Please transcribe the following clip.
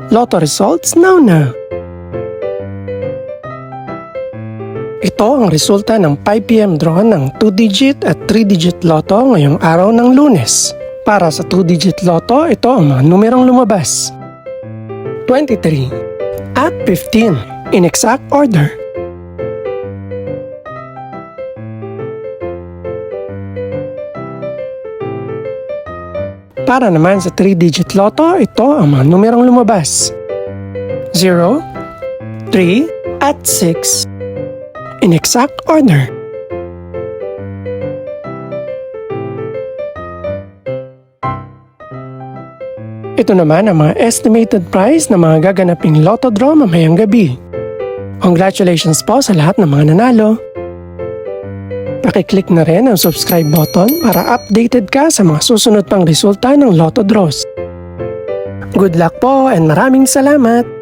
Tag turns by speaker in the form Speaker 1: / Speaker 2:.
Speaker 1: Lotto results now. Ito ang resulta ng 5 PM draw ng 2-digit at 3-digit lotto ngayong araw ng Lunes. Para sa 2-digit lotto, ito ang mga numerong lumabas. 23 at 15 in exact order. Para naman sa 3-digit lotto, ito ang mga numerong lumabas. 0, 3 at 6 in exact order. Ito naman ang mga estimated price ng mga gaganaping lotto draw mamayang gabi. Congratulations po sa lahat ng mga nanalo. Pakiclick na rin ang subscribe button para updated ka sa mga susunod pang resulta ng lotto draws. Good luck po and maraming salamat!